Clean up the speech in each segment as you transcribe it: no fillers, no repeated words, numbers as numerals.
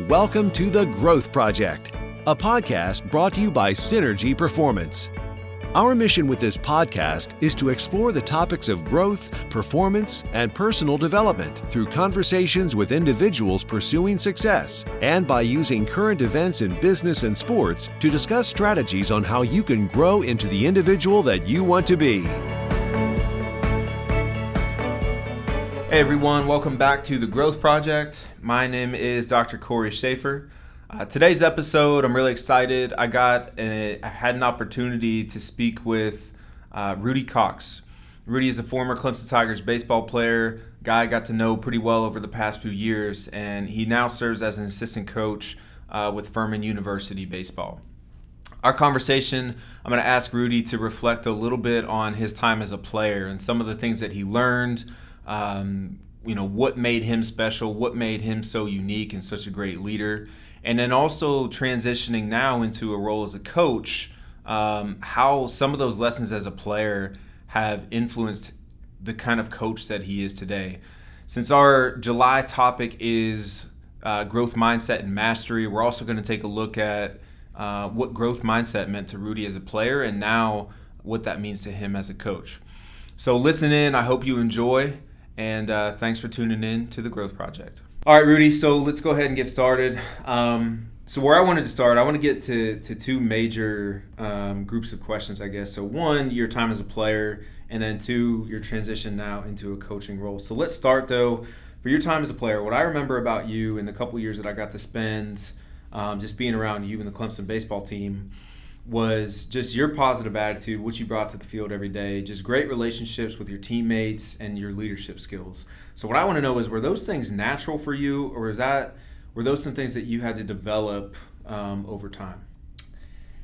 Welcome to The Growth Project, a podcast brought to you by Synergy Performance. Our mission with this podcast is to explore the topics of growth, performance, and personal development through conversations with individuals pursuing success and by using current events in business and sports to discuss strategies on how you can grow into the individual that you want to be. Hey everyone, welcome back to The Growth Project. My name is Dr. Cory Shaffer. Today's episode, I'm really excited. I had an opportunity to speak with Rudy Cox. Rudy is a former Clemson Tigers baseball player, guy I got to know pretty well over the past few years, and he now serves as an assistant coach with Furman University baseball. Our conversation, I'm going to ask Rudy to reflect a little bit on his time as a player and some of the things that he learned. What made him special, what made him so unique and such a great leader, and then also transitioning now into a role as a coach, how some of those lessons as a player have influenced the kind of coach that he is today. Since our July topic is growth mindset and mastery, we're also going to take a look at what growth mindset meant to Rudy as a player and now what that means to him as a coach. So listen in, I hope you enjoy. And thanks for tuning in to The Growth Project. All right, Rudy, so let's go ahead and get started. So where I wanted to start, I want to get to two major groups of questions, I guess. So one, your time as a player, and then two, your transition now into a coaching role. So let's start, though, for your time as a player. What I remember about you in the couple years that I got to spend just being around you and the Clemson baseball team was just your positive attitude, what you brought to the field every day, just great relationships with your teammates and your leadership skills. So what I want to know is, were those things natural for you, or were those some things that you had to develop over time?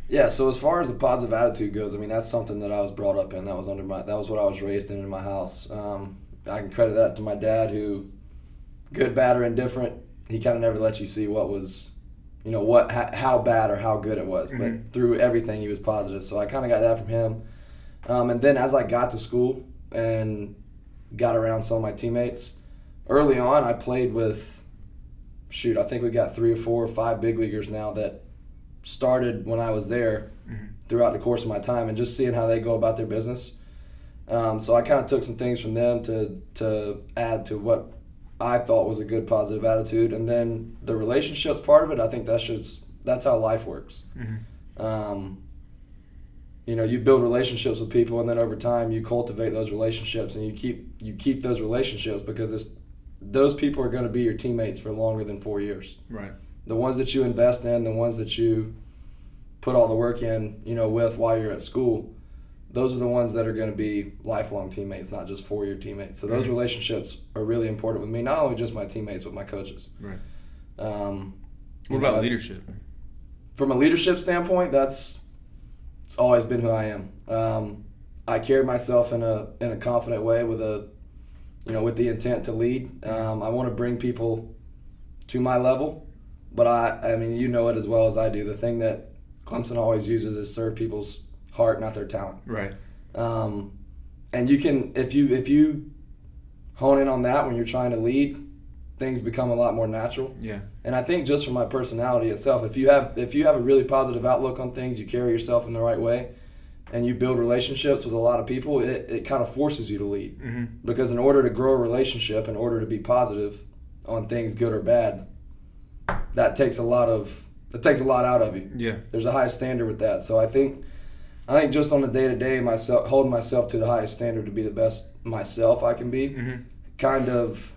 Yeah, so as far as the positive attitude goes, I mean, that's something that I was brought up in. That was what I was raised in my house. I can credit that to my dad, who, good, bad, or indifferent, he kind of never let you see what was, how bad or how good it was. But through everything, he was positive. So I kind of got that from him. And then as I got to school and got around some of my teammates, early on I played with, I think we got 3 or 4 or 5 big leaguers now that started when I was there throughout the course of my time, and just seeing how they go about their business. So I kind of took some things from them to add to what I thought was a good positive attitude. And then the relationships part of it, I think that's how life works. You build relationships with people, and then over time you cultivate those relationships, and you keep those relationships because those people are going to be your teammates for longer than 4 years. Right. The ones that you invest in, the ones that you put all the work in, with while you're at school, those are the ones that are going to be lifelong teammates, not just 4-year teammates. So those relationships are really important with me, not only just my teammates, but my coaches. Right. What about leadership? From a leadership standpoint, it's always been who I am. I carry myself in a confident way with the intent to lead. I want to bring people to my level, but I mean, you know it as well as I do. The thing that Clemson always uses is serve people's heart, not their talent. Right. And you can, if you hone in on that when you're trying to lead, things become a lot more natural. Yeah. And I think just from my personality itself, if you have a really positive outlook on things, you carry yourself in the right way, and you build relationships with a lot of people, it kind of forces you to lead. Because in order to grow a relationship, in order to be positive on things, good or bad, that takes a lot out of you. Yeah. There's a high standard with that. So I think just on the day-to-day, holding myself to the highest standard to be the best myself I can be, kind of,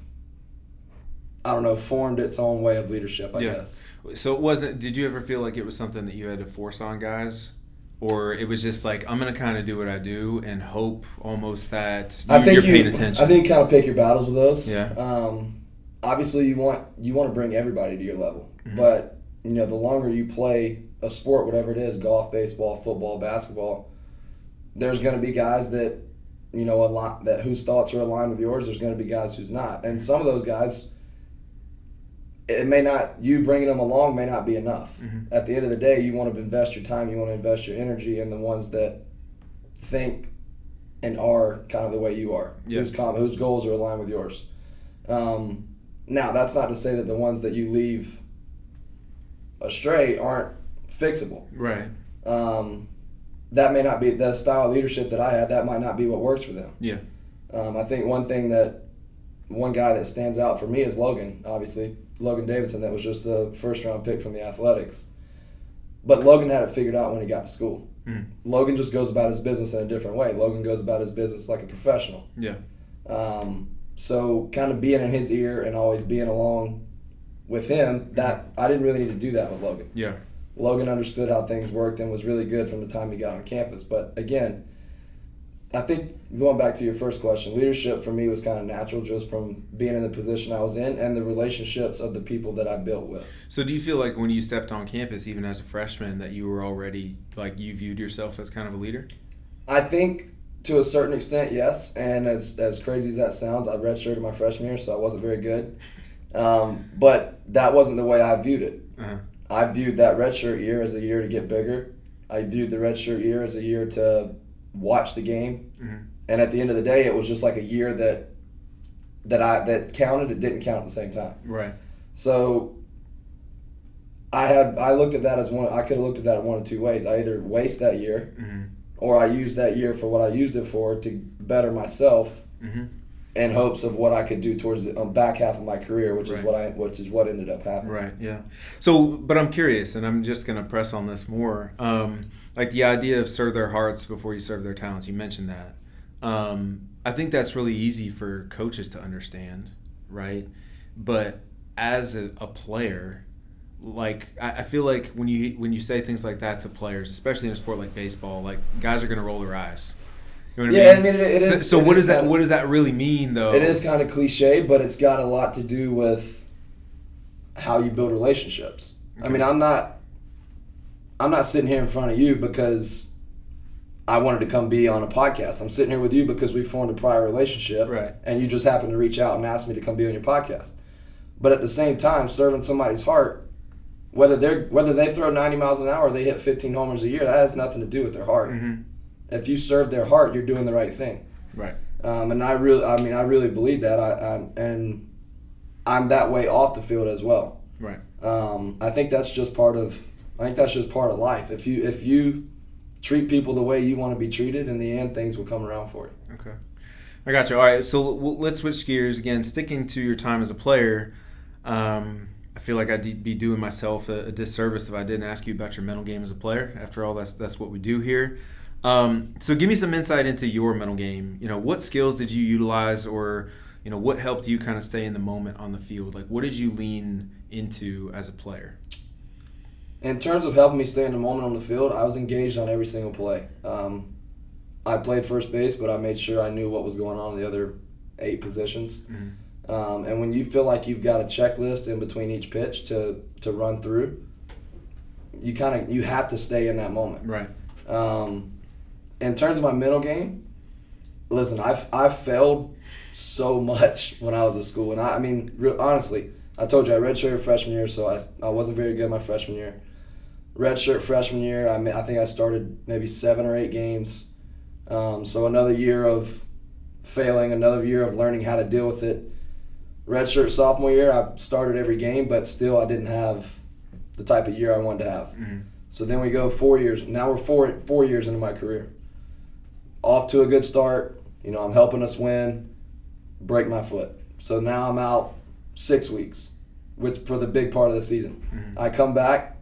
I don't know, formed its own way of leadership, I guess. So did you ever feel like it was something that you had to force on guys? Or it was just like, I'm going to kind of do what I do and hope almost that you're paying attention? I think you kind of pick your battles with those. Yeah. Obviously, you want to bring everybody to your level. But, the longer you play a sport, whatever it is, golf, baseball, football, basketball, there's going to be guys that, that whose thoughts are aligned with yours. There's going to be guys who's not. And some of those guys, you bringing them along may not be enough. At the end of the day, you want to invest your time, you want to invest your energy in the ones that think and are kind of the way you are, whose goals are aligned with yours. Now, that's not to say that the ones that you leave astray aren't fixable. Right. That may not be the style of leadership that I had. That might not be what works for them. Yeah. I think one guy that stands out for me is Logan, obviously. Logan Davidson, that was just the first-round pick from the Athletics. But Logan had it figured out when he got to school. Mm-hmm. Logan just goes about his business in a different way. Logan goes about his business like a professional. Yeah. So kind of being in his ear and always being along with him, that I didn't really need to do that with Logan. Yeah. Logan understood how things worked and was really good from the time he got on campus. But again, I think going back to your first question, leadership for me was kind of natural just from being in the position I was in and the relationships of the people that I built with. So do you feel like when you stepped on campus, even as a freshman, that you were already, like, you viewed yourself as kind of a leader? I think to a certain extent, yes. And as crazy as that sounds, I redshirted my freshman year, so I wasn't very good. But that wasn't the way I viewed it. Uh-huh. I viewed that redshirt year as a year to get bigger. I viewed the redshirt year as a year to watch the game. Mm-hmm. And at the end of the day, it was just like a year that counted. It didn't count at the same time. Right. So I looked at that as I could have looked at that in one of two ways. I either waste that year, mm-hmm. or I use that year for what I used it for to better myself. Mm-hmm. In hopes of what I could do towards the back half of my career, which Right. is what ended up happening. Right. Yeah. So, but I'm curious, and I'm just going to press on this more. Like the idea of serve their hearts before you serve their talents. You mentioned that. I think that's really easy for coaches to understand, right? But as a player, like I feel like when you say things like that to players, especially in a sport like baseball, like guys are going to roll their eyes. You know what I mean? It is. So what does that really mean, though? It is kind of cliche, but it's got a lot to do with how you build relationships. Okay. I mean, I'm not sitting here in front of you because I wanted to come be on a podcast. I'm sitting here with you because we formed a prior relationship, right? And you just happened to reach out and ask me to come be on your podcast. But at the same time, serving somebody's heart, whether they throw 90 miles an hour or they hit 15 homers a year, that has nothing to do with their heart. Mm-hmm. If you serve their heart, you're doing the right thing. Right. And I really believe that. And I'm that way off the field as well. Right. I think that's just part of life. If you treat people the way you want to be treated, in the end, things will come around for you. Okay. I got you. All right. So let's switch gears again. Sticking to your time as a player, I feel like I'd be doing myself a disservice if I didn't ask you about your mental game as a player. After all, that's what we do here. So give me some insight into your mental game. You know, what skills did you utilize, or, you know, what helped you kind of stay in the moment on the field? Like, what did you lean into as a player? In terms of helping me stay in the moment on the field, I was engaged on every single play. I played first base, but I made sure I knew what was going on in the other 8 positions. Mm-hmm. And when you feel like you've got a checklist in between each pitch to run through, you have to stay in that moment. Right. In terms of my mental game, listen, I failed so much when I was at school. And I mean, honestly, I told you I redshirted freshman year, so I wasn't very good my freshman year. Redshirt freshman year, I think I started maybe 7 or 8 games. So another year of failing, another year of learning how to deal with it. Redshirt sophomore year, I started every game, but still I didn't have the type of year I wanted to have. Mm-hmm. So then we go 4 years. Now we're four years into my career. Off to a good start. You know, I'm helping us win. Break my foot. So now I'm out 6 weeks for the big part of the season. Mm-hmm. I come back,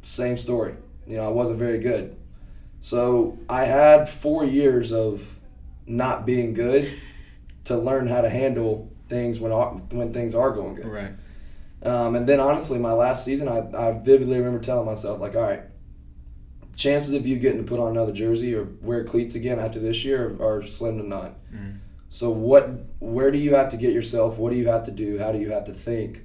same story. You know, I wasn't very good. So I had 4 years of not being good to learn how to handle things when things are going good. Right. And then honestly, my last season, I vividly remember telling myself, like, all right, chances of you getting to put on another jersey or wear cleats again after this year are slim to none. Mm-hmm. So where do you have to get yourself? What do you have to do? How do you have to think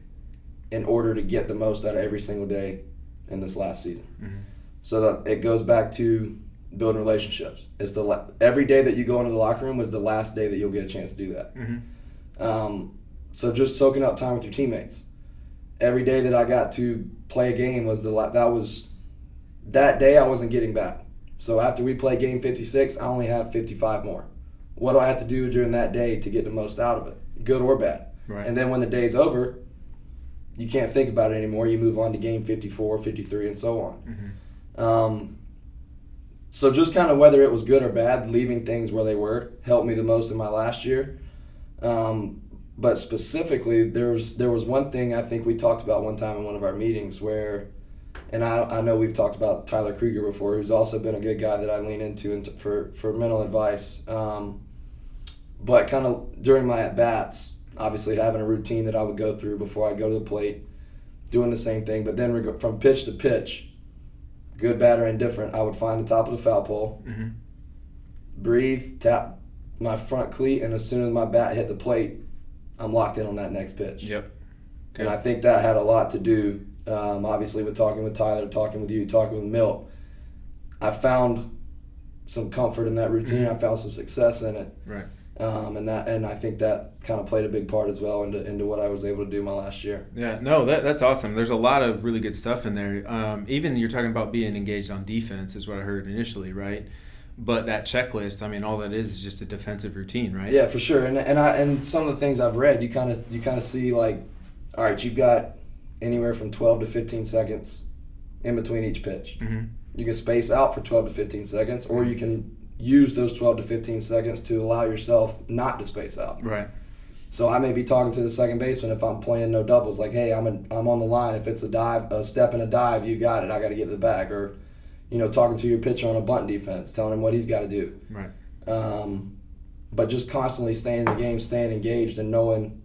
in order to get the most out of every single day in this last season? Mm-hmm. So that it goes back to building relationships. It's every day that you go into the locker room was the last day that you'll get a chance to do that. Mm-hmm. So just soaking up time with your teammates. Every day that I got to play a game was that day I wasn't getting back. So after we play game 56, I only have 55 more. What do I have to do during that day to get the most out of it, good or bad? Right. And then when the day's over, you can't think about it anymore. You move on to game 54, 53, and so on. Mm-hmm. So just kind of whether it was good or bad, leaving things where they were helped me the most in my last year. But specifically, there was one thing I think we talked about one time in one of our meetings where, and I know we've talked about Tyler Krieger before, who's also been a good guy that I lean into for mental advice. But kind of during my at-bats, obviously having a routine that I would go through before I go to the plate, doing the same thing. But then from pitch to pitch, good, bad, or indifferent, I would find the top of the foul pole, mm-hmm. breathe, tap my front cleat, and as soon as my bat hit the plate, I'm locked in on that next pitch. Yep. Okay. And I think that had a lot to do, obviously, with talking with Tyler, talking with you, talking with Milt. I found some comfort in that routine. Mm-hmm. I found some success in it. Right. And I think that kind of played a big part as well into what I was able to do my last year. Yeah, no, that's awesome. There's a lot of really good stuff in there. Even you're talking about being engaged on defense is what I heard initially, right? But that checklist, I mean, all that is just a defensive routine, right? Yeah, for sure. And some of the things I've read, you kind of see like, all right, you've got anywhere from 12 to 15 seconds in between each pitch. Mm-hmm. You can space out for 12 to 15 seconds, or you can use those 12 to 15 seconds to allow yourself not to space out. Right. So I may be talking to the second baseman if I'm playing no doubles, like, hey, I'm on the line. If it's a step and a dive, you got it. I got to get to the bag. Or, talking to your pitcher on a bunt defense, telling him what he's got to do. Right. But just constantly staying in the game, staying engaged, and knowing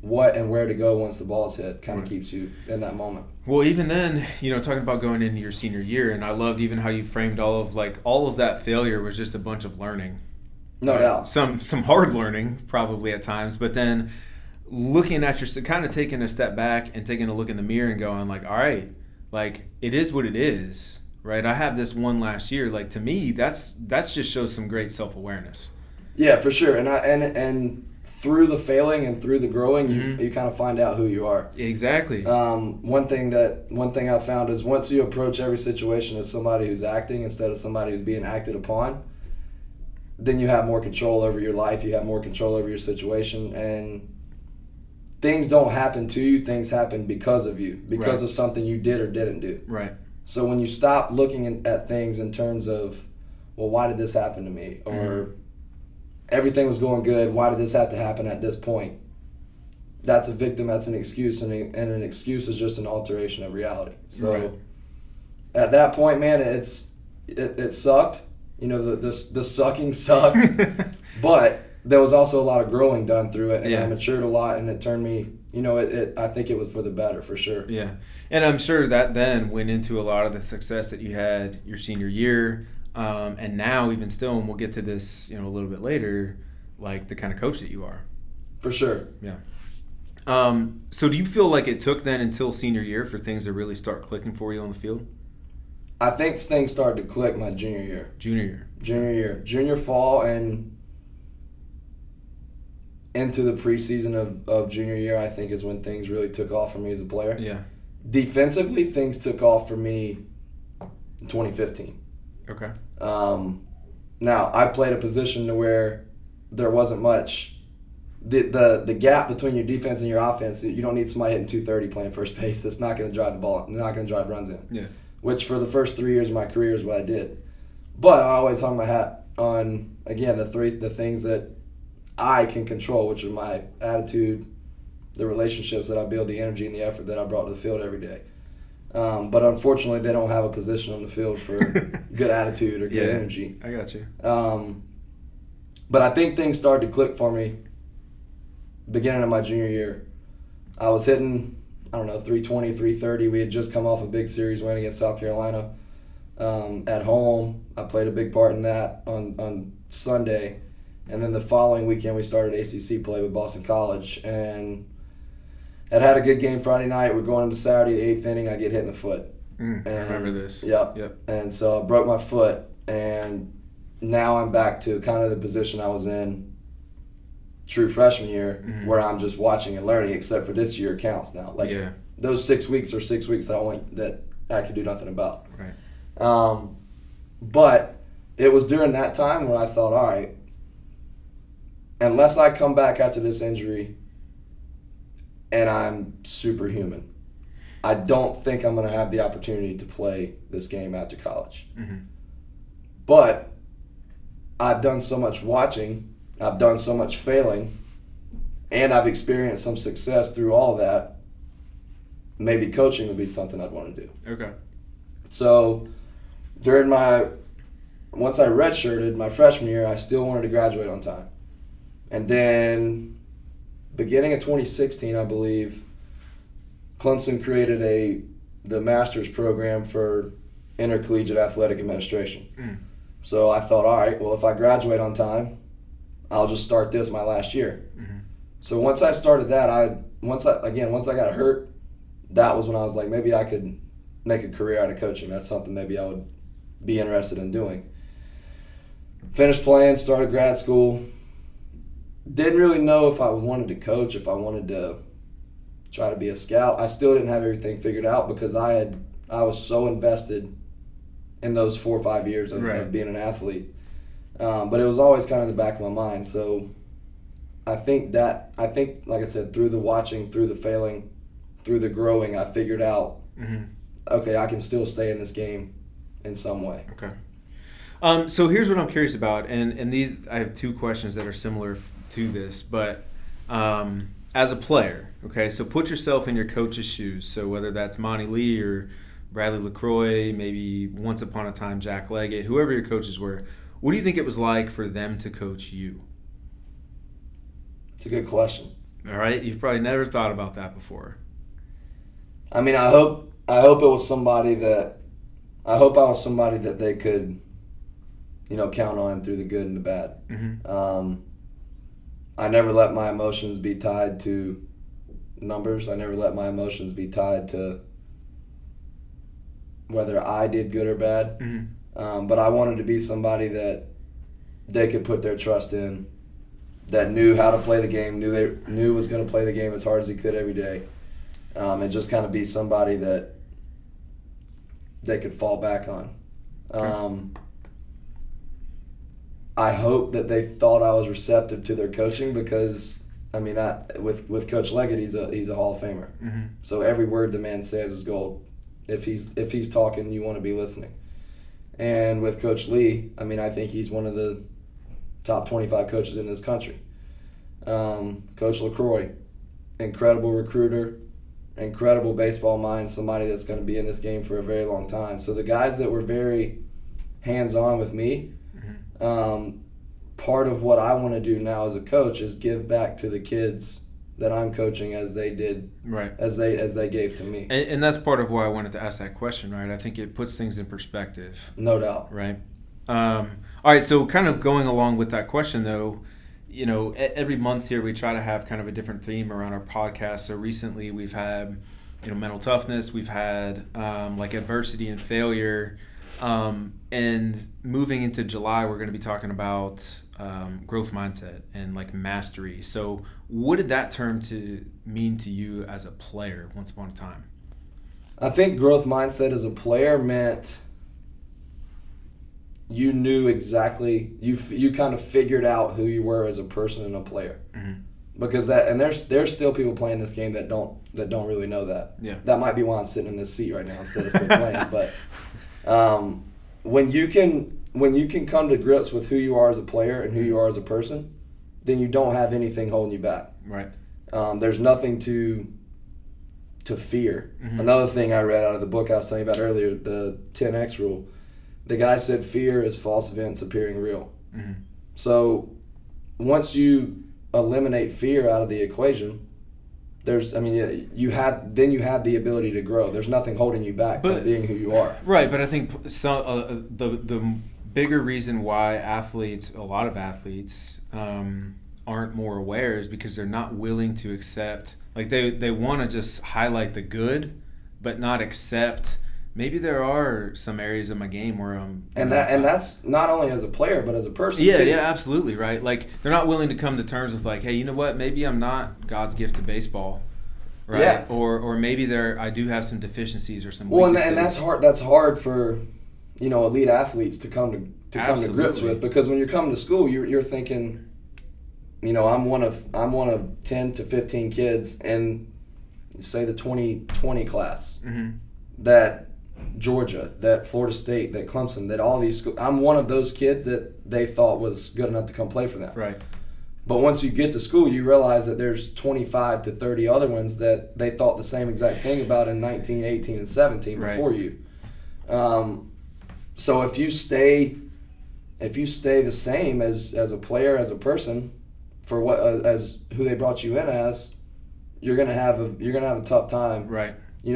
what and where to go once the ball's hit kind of keeps you in that moment. Well, even then, talking about going into your senior year, and I loved even how you framed all of that failure was just a bunch of learning. No doubt. Some hard learning probably at times, but then looking at your, kind of taking a step back and taking a look in the mirror and going like, all right, like it is what it is, right? I have this one last year. Like to me, that's just shows some great self-awareness. Yeah, for sure. And through the failing and through the growing, mm-hmm. you kind of find out who you are. Exactly. One thing I found is once you approach every situation as somebody who's acting instead of somebody who's being acted upon, then you have more control over your life. You have more control over your situation, and things don't happen to you. Things happen because of you, because of something you did or didn't do. Right. So when you stop looking at things in terms of, well, why did this happen to me? Or mm-hmm. everything was going good, why did this have to happen at this point? That's a victim, that's an excuse, and an excuse is just an alteration of reality. So at that point, man, it sucked. The sucking sucked. But there was also a lot of growing done through it, and I matured a lot, and it turned me, I think it was for the better, for sure. Yeah. And I'm sure that then went into a lot of the success that you had your senior year, and now even still, and we'll get to this, a little bit later, like the kind of coach that you are. For sure. Yeah. So do you feel like it took then until senior year for things to really start clicking for you on the field? I think things started to click my junior year. Junior fall and into the preseason of junior year, I think is when things really took off for me as a player. Yeah. Defensively, things took off for me in 2015. Okay. Now, I played a position to where there wasn't much. The gap between your defense and your offense, you don't need somebody hitting 230 playing first base. That's not going to drive the ball. Not going to drive runs in. Yeah. Which for the first 3 years of my career is what I did. But I always hung my hat on, again, the things that I can control, which are my attitude, the relationships that I build, the energy and the effort that I brought to the field every day. But unfortunately, they don't have a position on the field for good attitude or good energy. I got you. But I think things started to click for me beginning of my junior year. I was hitting, 320, 330. We had just come off a big series win against South Carolina at home. I played a big part in that on Sunday. And then the following weekend, we started ACC play with Boston College. And had a good game Friday night. We're going into Saturday, the 8th inning. I get hit in the foot. I remember this. Yep. And so I broke my foot. And now I'm back to kind of the position I was in true freshman year, mm-hmm. where I'm just watching and learning, except for this year counts now. Those 6 weeks are 6 weeks that I can do nothing about. Right. But it was during that time when I thought, all right, unless I come back after this injury and I'm superhuman. I don't think I'm going to have the opportunity to play this game after college. Mm-hmm. But I've done so much watching, I've done so much failing, and I've experienced some success through all that. Maybe coaching would be something I'd want to do. Okay. So once I redshirted my freshman year, I still wanted to graduate on time. And then beginning of 2016, I believe, Clemson created the master's program for intercollegiate athletic administration. Mm. So I thought, all right, well, if I graduate on time, I'll just start this my last year. Mm-hmm. So once I started that, once I got hurt, that was when I was like, maybe I could make a career out of coaching. That's something maybe I would be interested in doing. Finished playing, started grad school. Didn't really know if I wanted to coach, if I wanted to try to be a scout. I still didn't have everything figured out because I was so invested in those 4 or 5 years of being an athlete. But it was always kind of in the back of my mind. So I think, like I said, through the watching, through the failing, through the growing, I figured out, okay, I can still stay in this game in some way. Okay. So here's what I'm curious about, and these I have 2 questions that are similar to this, but as a player, okay, so put yourself in your coach's shoes. So whether that's Monty Lee or Bradley LaCroix, maybe once upon a time Jack Leggett, whoever your coaches were, what do you think it was like for them to coach you? It's a good question. All right, you've probably never thought about that before. I mean, I hope I was somebody that they could, count on through the good and the bad. Mm-hmm. I never let my emotions be tied to numbers. I never let my emotions be tied to whether I did good or bad. Mm-hmm. But I wanted to be somebody that they could put their trust in, that knew how to play the game, knew was going to play the game as hard as he could every day, and just kind of be somebody that they could fall back on. Okay. I hope that they thought I was receptive to their coaching because, I mean, with Coach Leggett, he's a Hall of Famer. Mm-hmm. So every word the man says is gold. If he's talking, you want to be listening. And with Coach Lee, I mean, I think he's one of the top 25 coaches in this country. Coach LaCroix, incredible recruiter, incredible baseball mind, somebody that's going to be in this game for a very long time. So the guys that were very hands-on with me, part of what I want to do now as a coach is give back to the kids that I'm coaching as they did, right? As they gave to me. And that's part of why I wanted to ask that question, right? I think it puts things in perspective. No doubt. Right. All right, so kind of going along with that question, though, every month here we try to have kind of a different theme around our podcast. So recently we've had, mental toughness. We've had like adversity and failure. And moving into July, we're going to be talking about growth mindset and like mastery. So what did that term mean to you as a player once upon a time? I think growth mindset as a player meant you knew exactly, you kind of figured out who you were as a person and a player. Mm-hmm. Because there's still people playing this game that don't really know that. Yeah. That might be why I'm sitting in this seat right now instead of still playing. But when you can come to grips with who you are as a player and who you are as a person, then you don't have anything holding you back. Right. There's nothing to fear. Mm-hmm. Another thing I read out of the book I was telling you about earlier, the 10X rule, the guy said fear is false events appearing real. Mm-hmm. So once you eliminate fear out of the equation, you have the ability to grow. There's nothing holding you back from being who you are. Right, but I think the bigger reason why a lot of athletes aren't more aware is because they're not willing to accept, like they want to just highlight the good, but not accept maybe there are some areas of my game where I'm and that's not only as a player but as a person too. Yeah, Absolutely, right? Like they're not willing to come to terms with like, hey, you know what, maybe I'm not God's gift to baseball, right? Yeah. Or maybe I do have some deficiencies or some weaknesses. And that's hard for elite athletes to come to grips with, because when you're coming to school you're thinking, I'm one of 10 to 15 kids, and say the 2020 class, Mm-hmm. that Georgia, that Florida State, that Clemson, that all these schools, I'm one of those kids that they thought was good enough to come play for them. Right. But once you get to school, you realize that there's 25 to 30 other ones that they thought the same exact thing about in 19, 18, and 17 before you. So if you stay the same as a player, as a person, for what as who they brought you in as, you're gonna have a tough time. Right.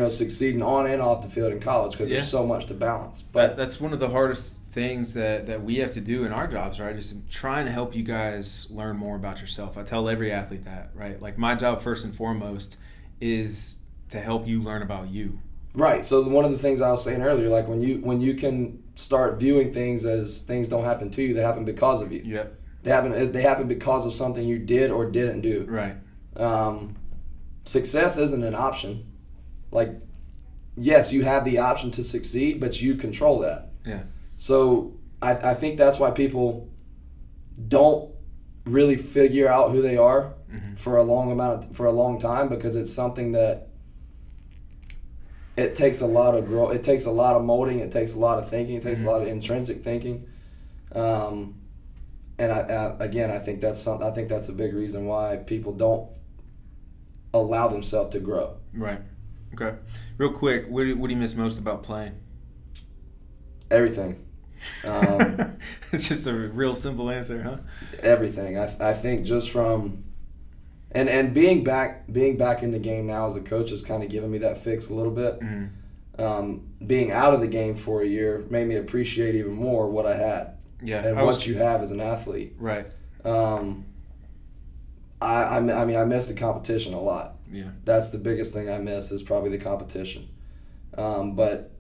Succeeding on and off the field in college because there's so much to balance. But that's one of the hardest things that we have to do in our jobs, right? Is trying to help you guys learn more about yourself. I tell every athlete that, right? Like, my job first and foremost is to help you learn about you. Right. So one of the things I was saying earlier, like when you can start viewing things as things don't happen to you, they happen because of you. Yep. They happen because of something you did or didn't do. Right. Success isn't an option. Like, yes, you have the option to succeed, but you control that. Yeah. So I think that's why people don't really figure out who they are for a long time, because it's something that it takes a lot of growth. It takes a lot of molding. It takes a lot of thinking. It takes a lot of intrinsic thinking. And I think that's a big reason why people don't allow themselves to grow. Right. Okay. Real quick, what do you miss most about playing? Everything. It's just a real simple answer, huh? Everything. I think just from and being back in the game now as a coach has kind of given me that fix a little bit. Mm-hmm. Being out of the game for a year made me appreciate even more what I had. Yeah. And what you have as an athlete. Right. I miss the competition a lot. Yeah. That's the biggest thing I miss is probably the competition. But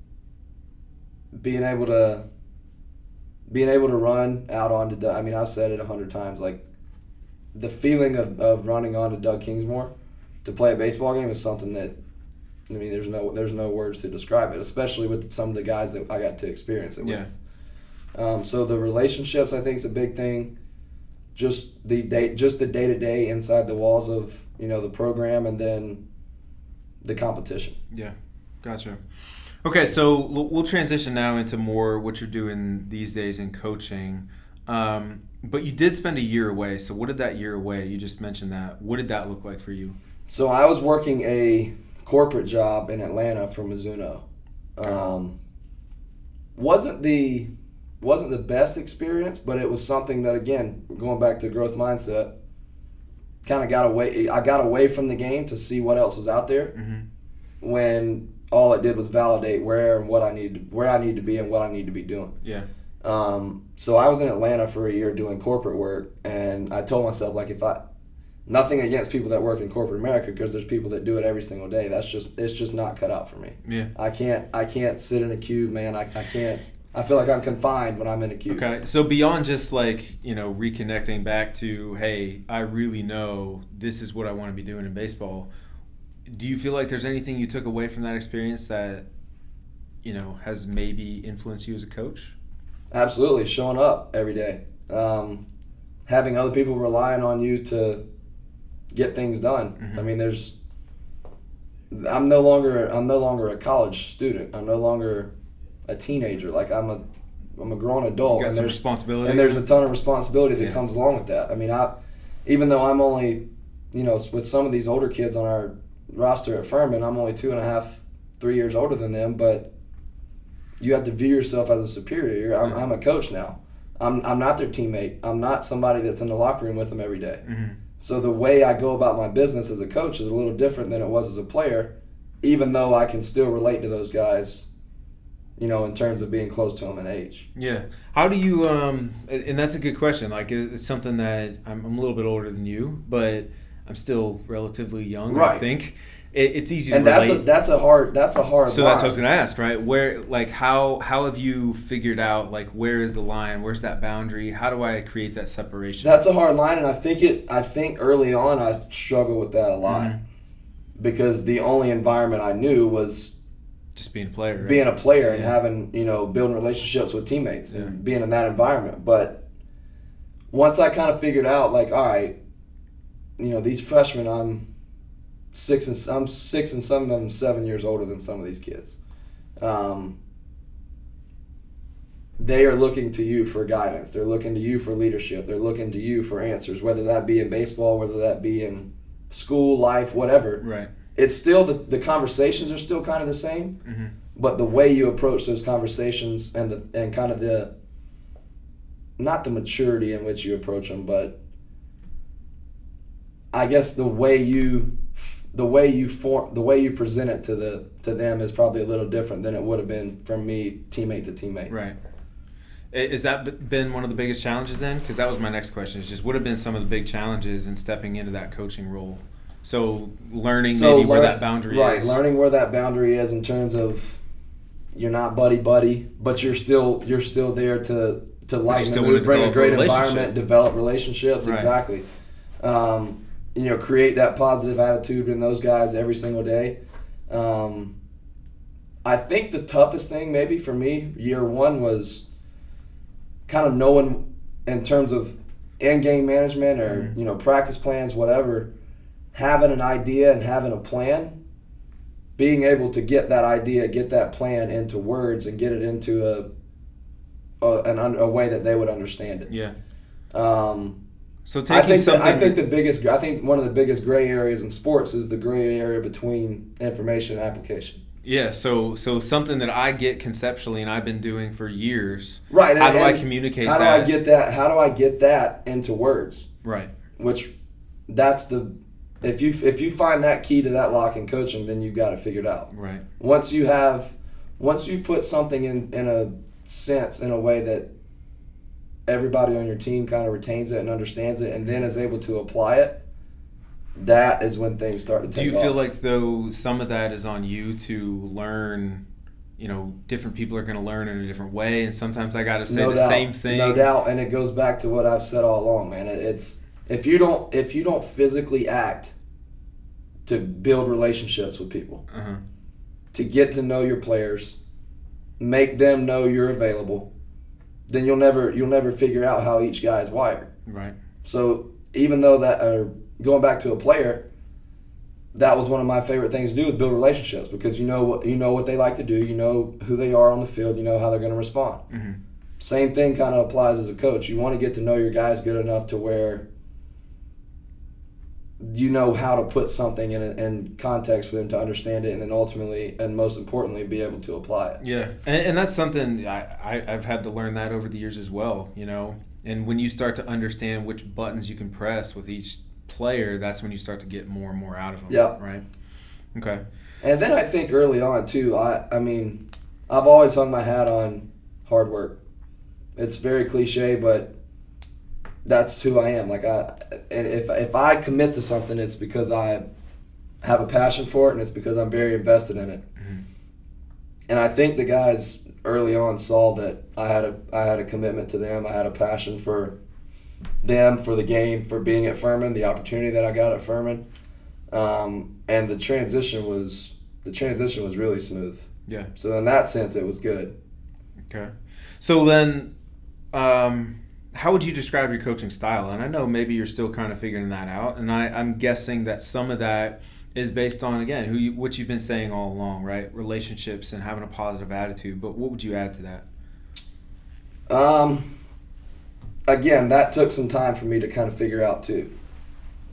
being able to run out onto Doug, I've said it 100 times, like the feeling of running onto Doug Kingsmore to play a baseball game is something that, there's no words to describe it, especially with some of the guys that I got to experience it with. So the relationships, I think, is a big thing. Just the day-to-day inside the walls of the program, and then the competition. Yeah, gotcha. Okay, so we'll transition now into more what you're doing these days in coaching. But you did spend a year away. So what did that year away? You just mentioned that. What did that look like for you? So I was working a corporate job in Atlanta for Mizuno. Wasn't the best experience, but it was something that, again, going back to growth mindset, kind of got away. I got away from the game to see what else was out there. Mm-hmm. When all it did was validate where I need to be and what I need to be doing. Yeah. So I was in Atlanta for a year doing corporate work, and I told myself, like, nothing against people that work in corporate America, because there's people that do it every single day. It's just not cut out for me. Yeah. I can't sit in a cube, man. I can't. I feel like I'm confined when I'm in a cube. Okay, so beyond just reconnecting back to, hey, I really know this is what I want to be doing in baseball, do you feel like there's anything you took away from that experience that, has maybe influenced you as a coach? Absolutely, showing up every day, having other people relying on you to get things done. Mm-hmm. I'm no longer a college student. I'm no longer a teenager. Like, I'm a grown adult. You got some responsibility. And there's a ton of responsibility that comes along with that. Even though I'm only, with some of these older kids on our roster at Furman, I'm only 2.5, 3 years older than them, but you have to view yourself as a superior. I'm a coach now. I'm not their teammate. I'm not somebody that's in the locker room with them every day. Mm-hmm. So the way I go about my business as a coach is a little different than it was as a player, even though I can still relate to those guys, in terms of being close to them in age. Yeah. How do you, and that's a good question. Like, it's something that I'm a little bit older than you, but I'm still relatively young, right. I think. It's easy to relate. And that's a hard So line. that's what I was going to ask, right? Where, how have you figured out, where is the line? Where's that boundary? How do I create that separation? That's a hard line, and I think early on I struggled with that a lot. Mm-hmm. Because the only environment I knew was just being a player, right? Being a player and having, building relationships with teammates and being in that environment. But once I kind of figured out, all right, these freshmen, I'm 6 and some of them 7 years older than some of these kids. They are looking to you for guidance. They're looking to you for leadership. They're looking to you for answers, whether that be in baseball, whether that be in school, life, whatever. Right. It's still the conversations are still kind of the same, Mm-hmm. but the way you approach those conversations and kind of the not the maturity in which you approach them, but I guess the way you present it to them is probably a little different than it would have been from me, teammate to teammate. Right. Has that been one of the biggest challenges then? Because that was my next question. Is just what have been some of the big challenges in stepping into that coaching role? So learning where that boundary is. Right, learning where that boundary is in terms of you're not buddy, but you're still there to lighten the mood, bring a great environment, develop relationships. Right. Exactly. Create that positive attitude in those guys every single day. I think the toughest thing maybe for me year one was kind of knowing in terms of in-game management or practice plans, whatever, having an idea and having a plan, being able to get that idea, get that plan into words and get it into a way that they would understand it. Yeah. So I think one of the biggest gray areas in sports is the gray area between information and application. Yeah, so something that I get conceptually and I've been doing for years. Right. How do I communicate that? How do I get that into words? Right. Which that's if you find that key to that lock in coaching, then you've got it figured out. Right. Once you've put something in a sense, in a way that everybody on your team kind of retains it and understands it and then is able to apply it, that is when things start to take off. Do you feel like, though, some of that is on you to learn, different people are going to learn in a different way, and sometimes I got to say same thing? No doubt, and it goes back to what I've said all along, man. It's if you don't physically act to build relationships with people, to get to know your players, make them know you're available, then you'll never figure out how each guy is wired. Right. So even though going back to a player, that was one of my favorite things to do is build relationships because you know what they like to do, you know who they are on the field, you know how they're going to respond. Mm-hmm. Same thing kind of applies as a coach. You want to get to know your guys good enough to where you know how to put something in context for them to understand it and then ultimately and most importantly be able to apply it. Yeah, and that's something I've had to learn that over the years as well, And when you start to understand which buttons you can press with each player, that's when you start to get more and more out of them. Yeah. Right? Okay. And then I think early on, too, I mean, I've always hung my hat on hard work. It's very cliche, but that's who I am. And if I commit to something, it's because I have a passion for it and it's because I'm very invested in it. Mm-hmm. And I think the guys early on saw that I had a commitment to them. I had a passion for them, for the game, for being at Furman, the opportunity that I got at Furman, and the transition was really smooth. Yeah. So in that sense, it was good. Okay. So then, how would you describe your coaching style? And I know maybe you're still kind of figuring that out, and I'm guessing that some of that is based on, again, what you've been saying all along, right? Relationships and having a positive attitude. But what would you add to that? Again, that took some time for me to kind of figure out too.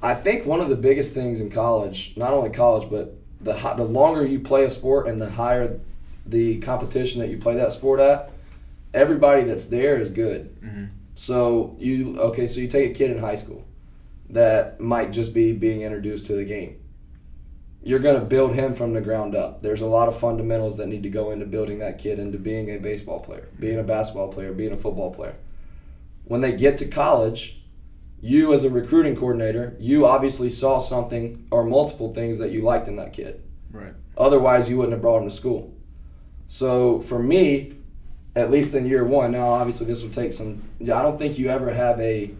I think one of the biggest things in college, not only college, but the longer you play a sport and the higher the competition that you play that sport at, everybody that's there is good. Mm-hmm. So you take a kid in high school that might just be being introduced to the game. You're going to build him from the ground up. There's a lot of fundamentals that need to go into building that kid into being a baseball player, being a basketball player, being a football player. When they get to college, you as a recruiting coordinator, you obviously saw something or multiple things that you liked in that kid. Right. Otherwise, you wouldn't have brought him to school. So for me, at least in year one, now obviously this will take some – I don't think you ever have a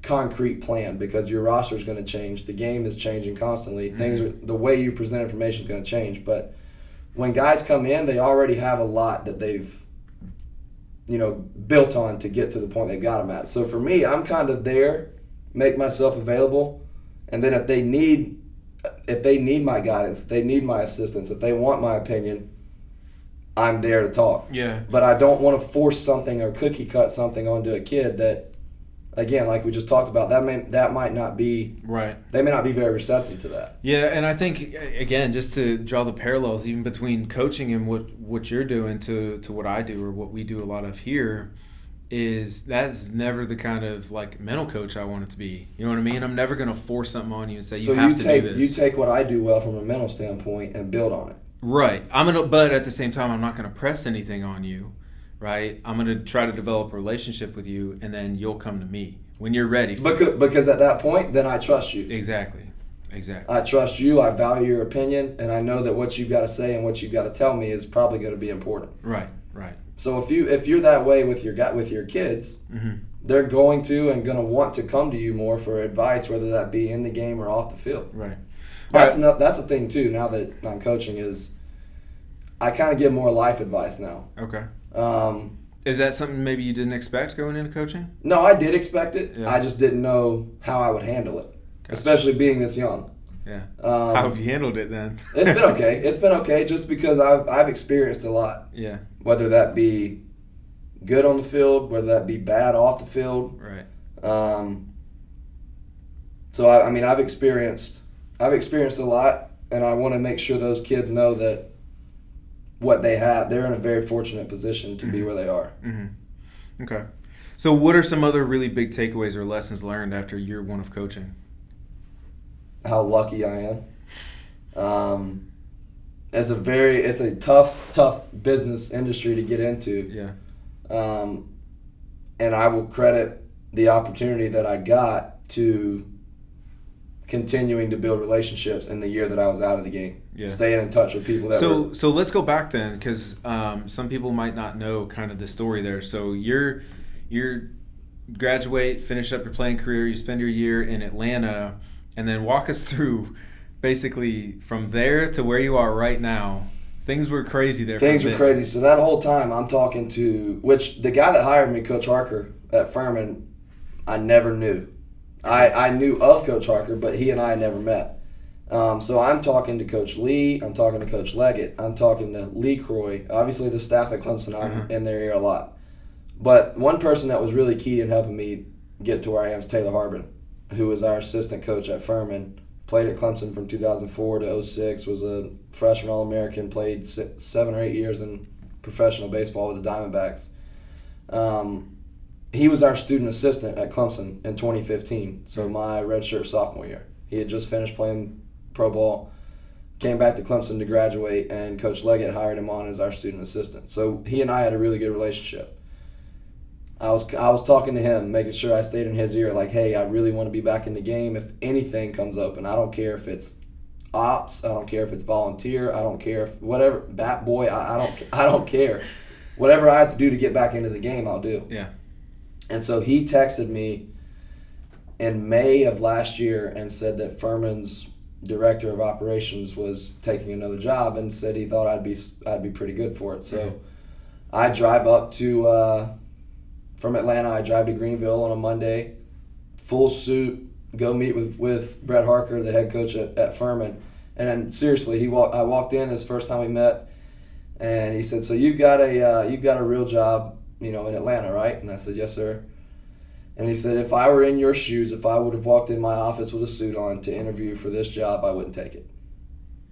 concrete plan because your roster is going to change. The game is changing constantly. Mm-hmm. The way you present information is going to change. But when guys come in, they already have a lot that they've built on to get to the point they got them at. So for me, I'm kind of there, make myself available, and then if they need if they need my guidance, if they need my assistance, if they want my opinion, I'm there to talk. Yeah. But I don't want to force something or cookie cut something onto a kid that, again, like we just talked about, that might not be right. They may not be very receptive to that. Yeah, and I think, again, just to draw the parallels even between coaching and what you're doing to what I do or what we do a lot of here, is that's never the kind of like mental coach I want it to be. You know what I mean? I'm never going to force something on you and say you have to do this. You take what I do well from a mental standpoint and build on it. Right. But at the same time, I'm not going to press anything on you. Right. I'm going to try to develop a relationship with you, and then you'll come to me when you're ready. Because at that point, then I trust you. Exactly. I trust you. I value your opinion, and I know that what you've got to say and what you've got to tell me is probably going to be important. Right. So if you're that way with your kids, mm-hmm. they're going to want to come to you more for advice, whether that be in the game or off the field. Right. That's a thing too. Now that I'm coaching, is I kind of give more life advice now. Okay. Is that something maybe you didn't expect going into coaching? No, I did expect it. Yeah. I just didn't know how I would handle it, Gotcha. Especially being this young. Yeah. How have you handled it then? It's been okay. It's been okay just because I've experienced a lot. Yeah. Whether that be good on the field, whether that be bad off the field. Right. So I've experienced a lot, and I want to make sure those kids know that what they have, they're in a very fortunate position to be where they are. Mm-hmm. Okay. So what are some other really big takeaways or lessons learned after year one of coaching? How lucky I am. It's a tough business industry to get into. Yeah. And I will credit the opportunity that I got to continuing to build relationships in the year that I was out of the game. Yeah. Staying in touch with people that were... So let's go back then, because some people might not know kind of the story there. So you're graduate, finish up your playing career, you spend your year in Atlanta, and then walk us through basically from there to where you are right now. Things were crazy there. Things were crazy. So that whole time I'm talking to, which the guy that hired me, Coach Harker at Furman, I never knew. I knew of Coach Harker, but he and I never met. So I'm talking to Coach Lee, I'm talking to Coach Leggett, I'm talking to Lee Croy, obviously the staff at Clemson, I'm in their ear a lot. But one person that was really key in helping me get to where I am is Taylor Harbin, who was our assistant coach at Furman, played at Clemson from 2004 to 2006, was a freshman All-American, played 7 or 8 years in professional baseball with the Diamondbacks. He was our student assistant at Clemson in 2015, so my redshirt sophomore year. He had just finished playing pro ball, came back to Clemson to graduate, and Coach Leggett hired him on as our student assistant. So he and I had a really good relationship. I was talking to him, making sure I stayed in his ear, like, hey, I really want to be back in the game if anything comes open. I don't care if it's ops, I don't care if it's volunteer, I don't care if whatever, bat boy, I don't care. Whatever I have to do to get back into the game, I'll do. Yeah. And so he texted me in May of last year and said that Furman's director of operations was taking another job and said he thought I'd be pretty good for it. So I drive up to from Atlanta. I drive to Greenville on a Monday, full suit, go meet with Brett Harker, the head coach at Furman. And then seriously, I walked in, his first time we met, and he said, "So you've got a real job, in Atlanta, right?" And I said, "Yes, sir." And he said, "If I were in your shoes, if I would have walked in my office with a suit on to interview for this job, I wouldn't take it."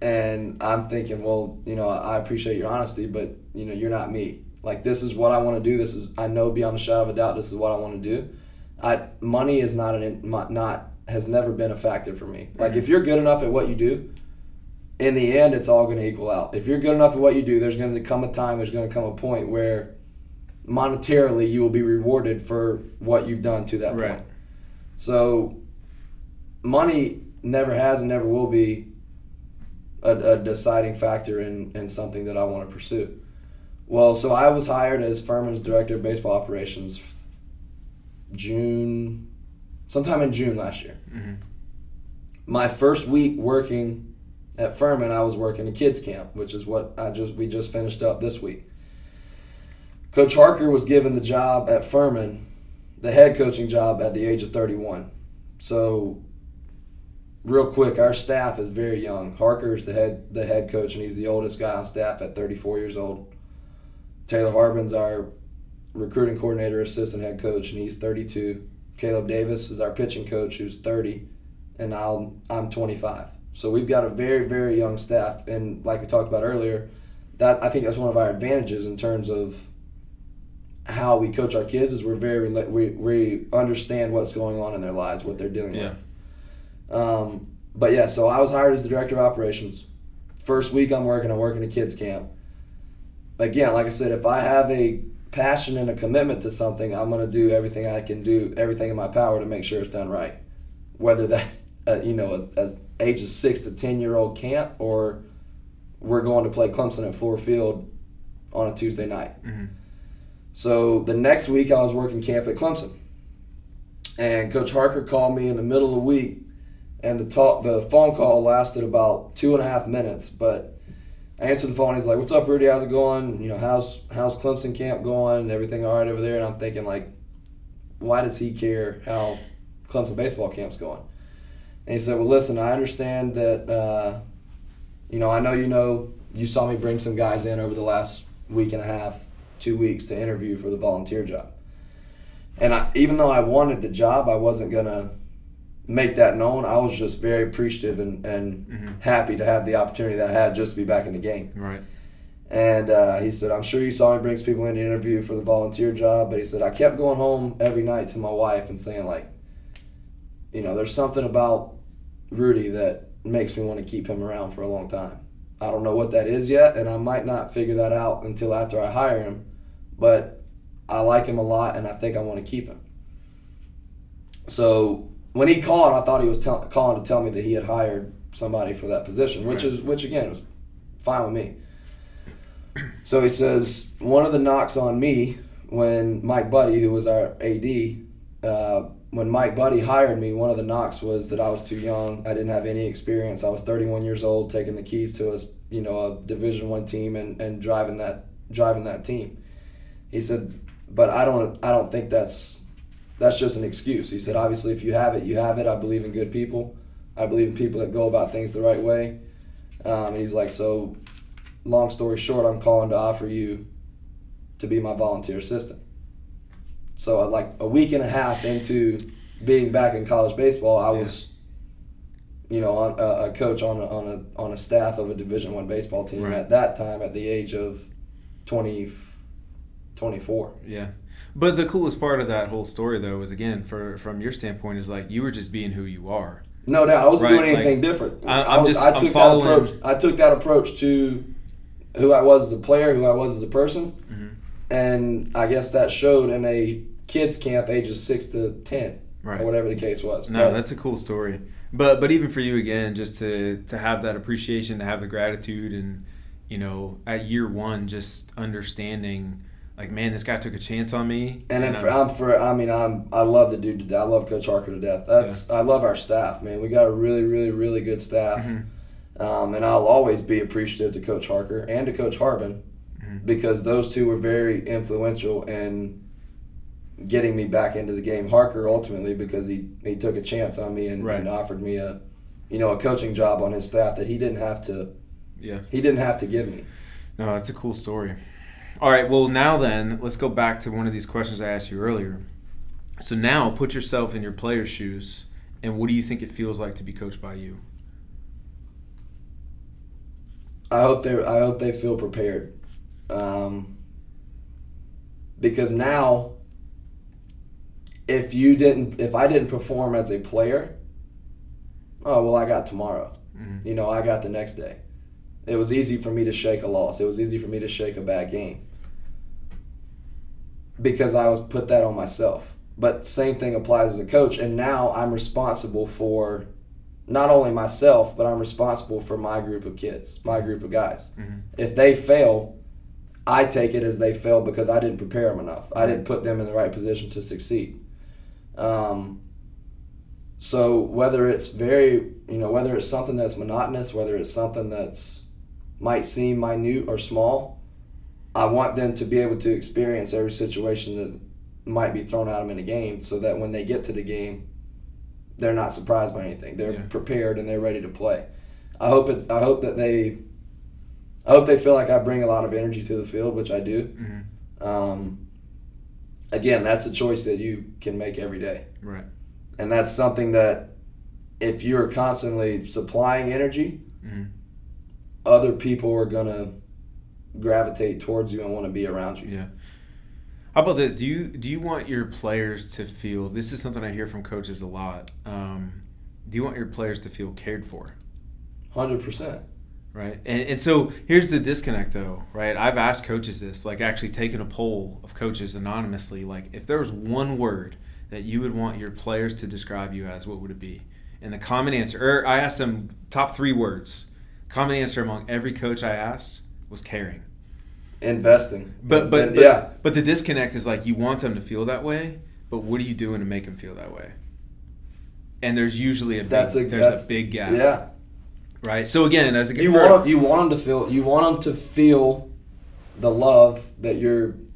And I'm thinking, well, I appreciate your honesty, but you're not me. Like, this is what I want to do. I know beyond a shadow of a doubt, this is what I want to do. Money is has never been a factor for me. Like, if you're good enough at what you do, in the end, it's all going to equal out. If you're good enough at what you do, there's going to come a point where monetarily you will be rewarded for what you've done to that point. So money never has and never will be a deciding factor in something that I want to pursue. Well, so I was hired as Furman's director of baseball operations sometime in June last year. Mm-hmm. My first week working at Furman, I was working a kids camp, which is what we just finished up this week. Coach Harker was given the job at Furman, the head coaching job, at the age of 31. So real quick, our staff is very young. Harker is the head coach, and he's the oldest guy on staff at 34 years old. Taylor Harbin's our recruiting coordinator, assistant head coach, and he's 32. Caleb Davis is our pitching coach, who's 30, and I'm 25. So we've got a very, very young staff, and like we talked about earlier, I think that's one of our advantages in terms of how we coach our kids. Is we understand what's going on in their lives, what they're dealing with. But yeah, so I was hired as the director of operations. First week I'm working at kids camp. Again, like I said, if I have a passion and a commitment to something, I'm going to do everything I can do, everything in my power to make sure it's done right. Whether that's as ages 6 to 10-year-old camp, or we're going to play Clemson at Floor Field on a Tuesday night. Mm-hmm. So the next week I was working camp at Clemson, and Coach Harker called me in the middle of the week, and the phone call lasted about 2.5 minutes, but I answered the phone. He's like, "What's up, Rudy? How's it going? How's Clemson camp going? Everything all right over there?" And I'm thinking, like, why does he care how Clemson baseball camp's going? And he said, "Well, listen, I understand that, I know you saw me bring some guys in over the last week and a half, 2 weeks to interview for the volunteer job. And even though I wanted the job, I wasn't going to make that known. I was just very appreciative and mm-hmm. happy to have the opportunity that I had just to be back in the game." Right. And he said, "I'm sure you saw me bring people in to interview for the volunteer job," but he said, "I kept going home every night to my wife and saying, like, there's something about Rudy that makes me want to keep him around for a long time. I don't know what that is yet, and I might not figure that out until after I hire him, but I like him a lot, and I think I want to keep him." So when he called, I thought he was calling to tell me that he had hired somebody for that position, which again was fine with me. So he says, one of the knocks on me when Mike Buddy, who was our AD, when Mike Buddy hired me, one of the knocks was that I was too young. I didn't have any experience. I was 31 years old, taking the keys to a Division I team and driving that team. He said, "But I don't think that's just an excuse." He said, "Obviously, if you have it, you have it. I believe in good people. I believe in people that go about things the right way." And he's like, "So, long story short, I'm calling to offer you to be my volunteer assistant." So, like a week and a half into being back in college baseball, I was, a coach on a staff of a Division I baseball team right. At that time, at the age of 24. Yeah. But the coolest part of that whole story, though, is, again, from your standpoint, is like you were just being who you are. No doubt. I wasn't doing anything different. I took that approach to who I was as a player, who I was as a person. Mm-hmm. And I guess that showed in a kids camp ages 6 to 10, right. Or whatever the case was. No, that's a cool story. But even for you, again, just to have that appreciation, to have the gratitude, and, at year one, just understanding, like, man, this guy took a chance on me. And I love the dude to death. I love Coach Harker to death. I love our staff, man. We got a really, really, really good staff. Mm-hmm. And I'll always be appreciative to Coach Harker and to Coach Harbin, mm-hmm. because those two were very influential in getting me back into the game. Harker ultimately because he took a chance on me and, right. and offered me a coaching job on his staff that he didn't have to. Yeah. He didn't have to give me. No, that's a cool story. All right, well, now then, let's go back to one of these questions I asked you earlier. So now, put yourself in your player's shoes, and what do you think it feels like to be coached by you? I hope they feel prepared, because now, if I didn't perform as a player, oh well, I got tomorrow. Mm-hmm. I got the next day. It was easy for me to shake a loss. It was easy for me to shake a bad game, because I was put that on myself. But same thing applies as a coach, and now I'm responsible for not only myself, but I'm responsible for my group of kids, my group of guys. Mm-hmm. If they fail, I take it as they failed because I didn't prepare them enough. I didn't put them in the right position to succeed. So whether it's whether it's something that's monotonous, whether it's something that's might seem minute or small, I want them to be able to experience every situation that might be thrown at them in a game, so that when they get to the game, they're not surprised by anything. They're prepared and they're ready to play. I hope they feel like I bring a lot of energy to the field, which I do. Mm-hmm. Again, that's a choice that you can make every day. Right. And that's something that if you're constantly supplying energy, mm-hmm. other people are going to gravitate towards you and want to be around you. Yeah. How about this? Do you want your players to feel, this is something I hear from coaches a lot, do you want your players to feel cared for? 100%. Right. And so here's the disconnect though, right? I've asked coaches this, like actually taken a poll of coaches anonymously, like if there was one word that you would want your players to describe you as, what would it be? And the common answer, or I asked them top 3 words. Common answer among every coach I asked was caring. Investing. But the disconnect is like you want them to feel that way, but what are you doing to make them feel that way? And there's usually a big gap. Yeah. Right. So again, as a you want them to feel the love that you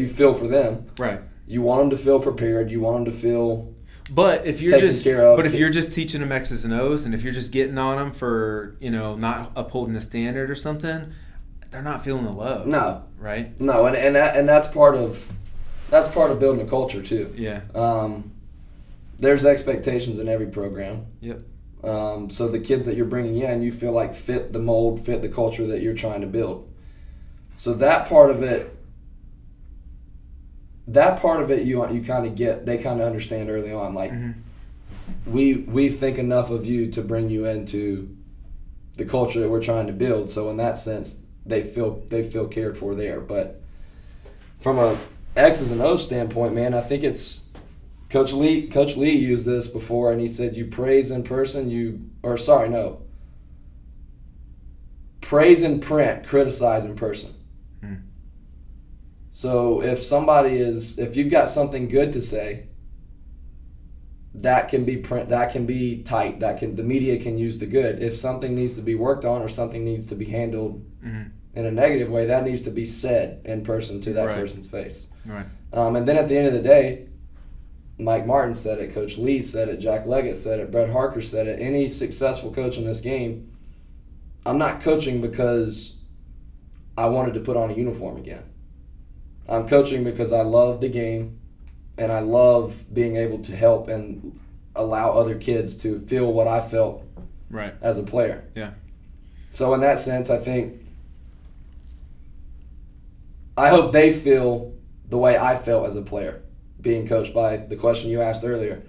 feel for them. Right. You want them to feel prepared. You want them to feel But if you're taken just care of. But if you're just teaching them X's and O's, and if you're just getting on them for not upholding a standard or something, they're not feeling the love. No. Right. No, and that's part of building a culture too. Yeah. There's expectations in every program. Yep. So the kids that you're bringing in, you feel like fit the mold, fit the culture that you're trying to build. So that part of it, you kind of get, they kind of understand early on. Like, mm-hmm. we think enough of you to bring you into the culture that we're trying to build. So in that sense, they feel cared for there. But from a X's and O's standpoint, man, I think it's Coach Lee used this before, and he said you praise in person, praise in print, criticize in person. Hmm. So if you've got something good to say, that can be print, that can be tight, the media can use the good. If something needs to be worked on or something needs to be handled mm-hmm. in a negative way, that needs to be said in person to that right. person's face. Right. And then at the end of the day, Mike Martin said it, Coach Lee said it, Jack Leggett said it, Brett Harker said it. Any successful coach in this game, I'm not coaching because I wanted to put on a uniform again. I'm coaching because I love the game and I love being able to help and allow other kids to feel what I felt right. as a player. Yeah. So in that sense, I hope they feel the way I felt as a player, being coached by the question you asked earlier.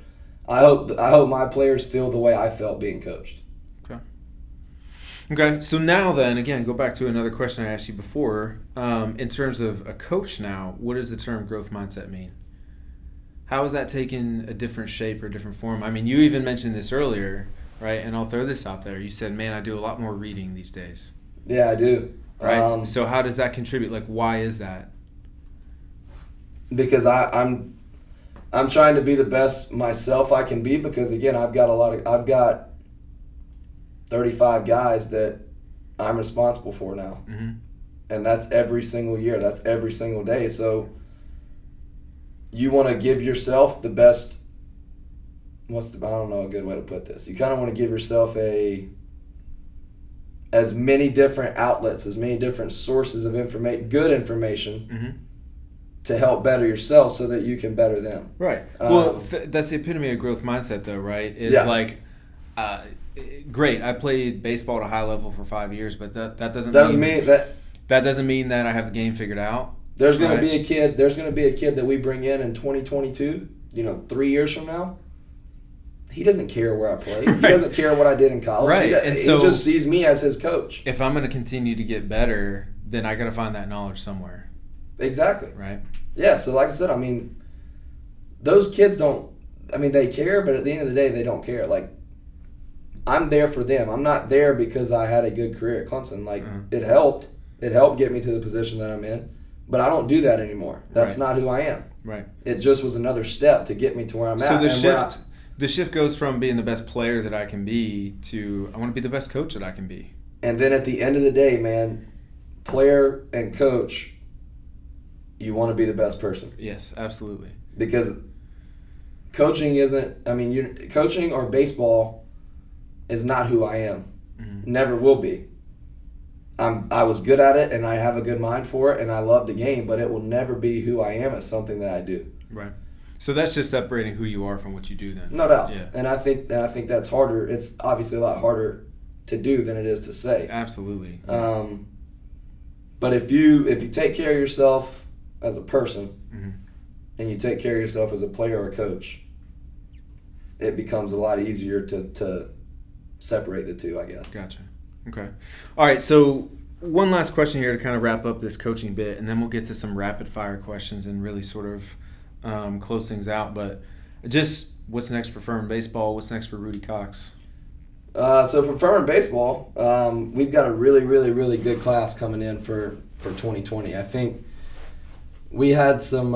I hope my players feel the way I felt being coached. Okay. So now then, again, go back to another question I asked you before. In terms of a coach now, what does the term growth mindset mean? How is that taking a different shape or different form? I mean, you even mentioned this earlier, right? And I'll throw this out there. You said, man, I do a lot more reading these days. Yeah, I do. Right. So how does that contribute? Like, why is that? Because I'm trying to be the best myself I can be, because again, I've got 35 guys that I'm responsible for now. Mm-hmm. And that's every single year. That's every single day. So you want to give yourself the best, I don't know a good way to put this. You kind of want to give yourself as many different outlets, as many different sources of good information, mm-hmm. to help better yourself so that you can better them. Right. Well, that's the epitome of growth mindset, though, right? It's like, great, I played baseball at a high level for 5 years, but that doesn't mean that I have the game figured out. There's going to be a kid that we bring in 2022, 3 years from now. He doesn't care where I played. Right. He doesn't care what I did in college. Right. He just sees me as his coach. If I'm going to continue to get better, then I got to find that knowledge somewhere. Exactly. Right. Yeah, so like I said, those kids they care, but at the end of the day, they don't care. Like, I'm there for them. I'm not there because I had a good career at Clemson. Like, It helped. It helped get me to the position that I'm in. But I don't do that anymore. That's not who I am. Right. It just was another step to get me to where I'm at. So the shift goes from being the best player that I can be to I want to be the best coach that I can be. And then at the end of the day, man, player and coach, you want to be the best person. Yes, absolutely. Because coaching isn't. I mean, coaching or baseball is not who I am. Mm-hmm. Never will be. I was good at it, and I have a good mind for it, and I love the game, but it will never be who I am as something that I do. Right. So that's just separating who you are from what you do then. No doubt. Yeah. And I think that's harder. It's obviously a lot harder to do than it is to say. Absolutely. But if you take care of yourself as a person, mm-hmm. and you take care of yourself as a player or a coach, it becomes a lot easier to separate the two, I guess. Gotcha. Okay. All right, so one last question here to kind of wrap up this coaching bit, and then we'll get to some rapid-fire questions and really sort of close things out. But just what's next for Furman baseball? What's next for Rudy Cox? So for Furman baseball, we've got a really, really, really good class coming in for 2020. I think we had some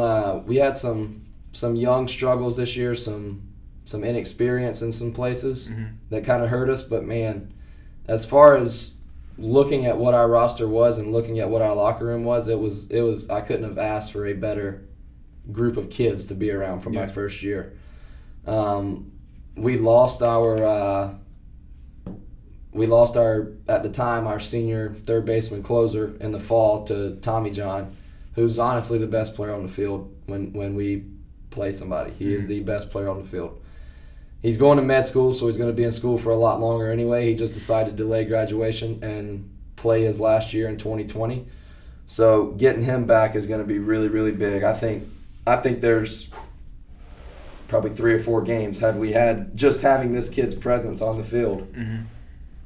young struggles this year, some inexperience in some places mm-hmm. that kind of hurt us. But man, as far as looking at what our roster was and looking at what our locker room was, it was I couldn't have asked for a better group of kids to be around for my first year. We lost our at the time our senior third baseman closer in the fall to Tommy John, who's honestly the best player on the field when we play somebody. He is the best player on the field. He's going to med school, so he's going to be in school for a lot longer anyway. He just decided to delay graduation and play his last year in 2020. So getting him back is going to be really, really big. I think there's probably 3 or 4 games had we had just having this kid's presence on the field mm-hmm.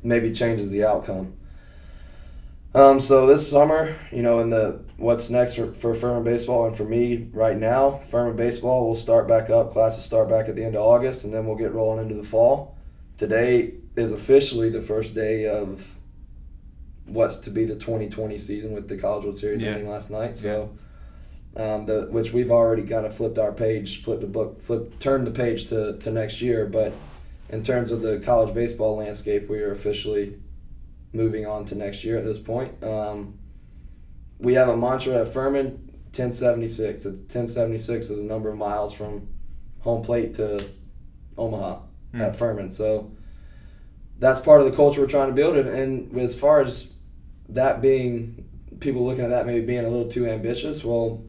maybe changes the outcome. So this summer, what's next for Furman baseball and for me right now, Furman baseball will start back up. Classes start back at the end of August, and then we'll get rolling into the fall. Today is officially the first day of what's to be the 2020 season with the College World Series ending last night. So, which we've already kind of turned the page to next year. But in terms of the college baseball landscape, we are officially moving on to next year at this point. We have a mantra at Furman, 1076. 1076 is a number of miles from home plate to Omaha at Furman. So that's part of the culture we're trying to build. And as far as that being, people looking at that maybe being a little too ambitious, well,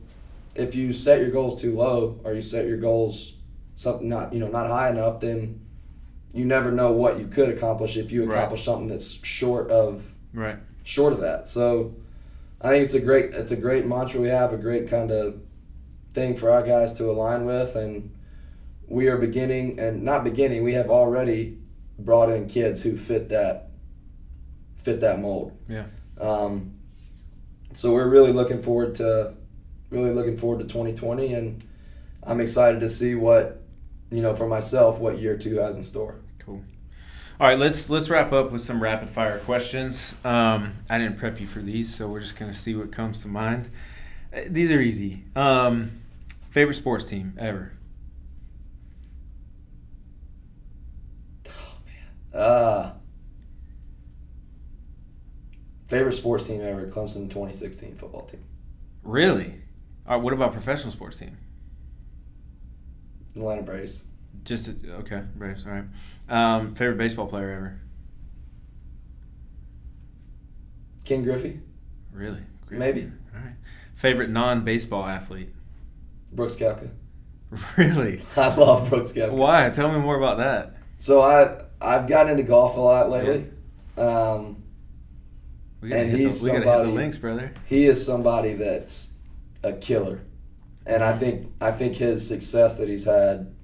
if you set your goals too low or you set your goals something not high enough, then you never know what you could accomplish if you accomplish something that's short of that. So I think it's a great mantra we have, a great kind of thing for our guys to align with, and we are we have already brought in kids who fit that mold. Yeah. So we're really looking forward to 2020, and I'm excited to see what, for myself, what year 2 has in store. Cool. All right, let's wrap up with some rapid fire questions. I didn't prep you for these, so we're just gonna see what comes to mind. These are easy. Favorite sports team ever? Oh man. Favorite sports team ever? Clemson 2016 football team. Really? All right, what about professional sports team? Atlanta Braves. Braves. All right. Favorite baseball player ever? Ken Griffey. Really? Griffey. Maybe. All right. Favorite non-baseball athlete? Brooks Koepka. Really? I love Brooks Koepka. Why? Tell me more about that. So I've gotten into golf a lot lately. Yeah. We gotta hit the links, brother. He is somebody that's a killer. And I think his success that he's had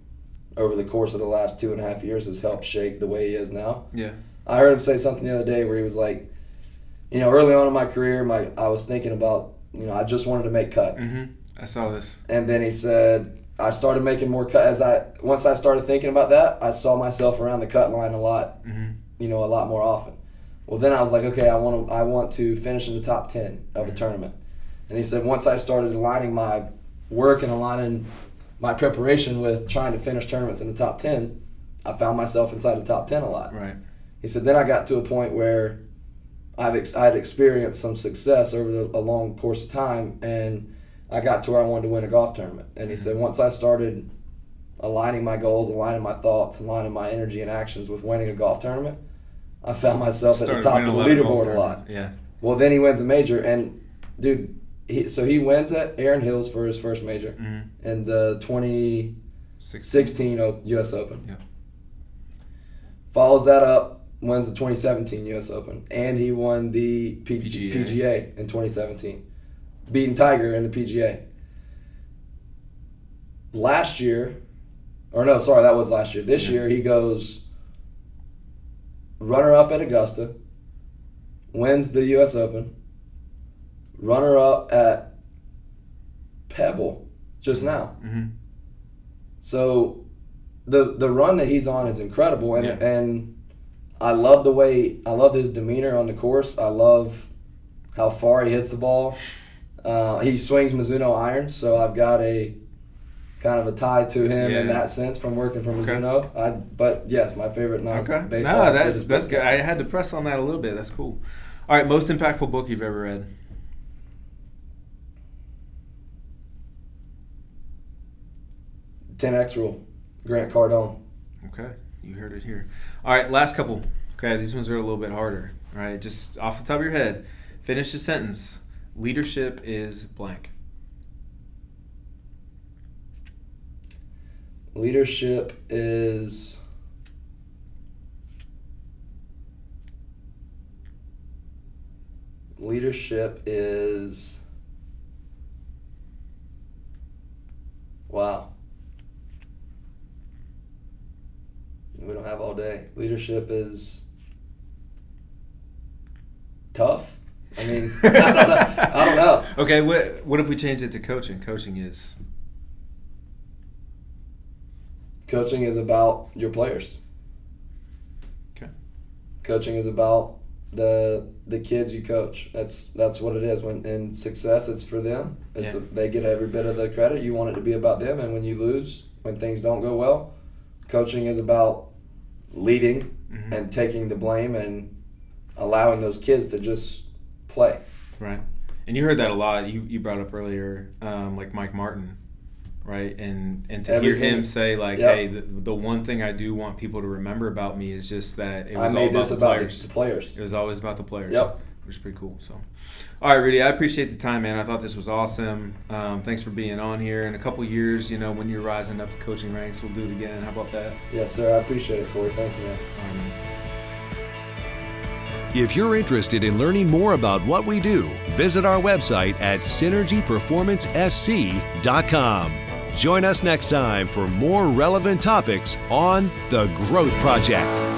over the course of the last 2.5 years has helped shape the way he is now. Yeah. I heard him say something the other day where he was like, early on in my career, I was thinking about, I just wanted to make cuts. Mm-hmm. I saw this. And then he said, I started making more cuts. Once I started thinking about that, I saw myself around the cut line a lot, a lot more often. Well, then I was like, okay, I want to finish in the top 10 of a tournament. And he said, once I started aligning my work and aligning my preparation with trying to finish tournaments in the top 10, I found myself inside the top 10 a lot. Right. He said, then I got to a point where I had experienced some success over a long course of time, and I got to where I wanted to win a golf tournament. And he said, once I started aligning my goals, aligning my thoughts, aligning my energy and actions with winning a golf tournament, I found myself at the top of the leaderboard a lot. Yeah. Well, then he wins a major, and dude, he wins at Erin Hills for his first major in the 2016 U.S. Open. Yeah. Follows that up, wins the 2017 U.S. Open, and he won the PGA in 2017, beating Tiger in the PGA. Last year, that was last year. This year he goes runner-up at Augusta, wins the U.S. Open, runner-up at Pebble just now. Mm-hmm. So the run that he's on is incredible, and I love his demeanor on the course. I love how far he hits the ball. He swings Mizuno irons, so I've got a kind of a tie to him in that sense from working for Mizuno. But yes, my favorite baseball. No, that's good. I had to press on that a little bit. That's cool. All right, most impactful book you've ever read? 10X Rule, Grant Cardone. Okay, you heard it here. All right, last couple. Okay, these ones are a little bit harder. All right, just off the top of your head, finish the sentence. Leadership is blank. Leadership is wow. We don't have all day. Leadership is tough. I mean, I don't know. Okay, what if we change it to coaching? Coaching is about your players. Okay. Coaching is about the kids you coach. That's what it is. When in success, it's for them. They get every bit of the credit. You want it to be about them. And when you lose, when things don't go well, coaching is about leading and taking the blame and allowing those kids to just play. Right. And you heard that a lot. You brought up earlier, like Mike Martin, right? And to hear him say hey, the one thing I do want people to remember about me is just that it was all about the players. It was always about the players. Yep. Which is pretty cool. So, all right, Rudy, I appreciate the time, man. I thought this was awesome. Thanks for being on here. In a couple years, when you're rising up to coaching ranks, we'll do it again. How about that? Yes, sir. I appreciate it, Cory. Thank you, man. If you're interested in learning more about what we do, visit our website at synergyperformancesc.com. Join us next time for more relevant topics on The Growth Project.